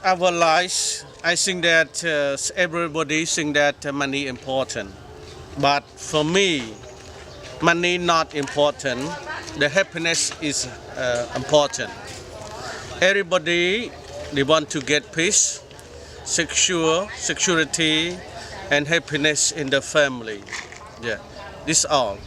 Our lives, I think that everybody think that money important, but for me, money not important. The happiness is important. Everybody they want to get peace, security, and happiness in the family. Yeah, this all.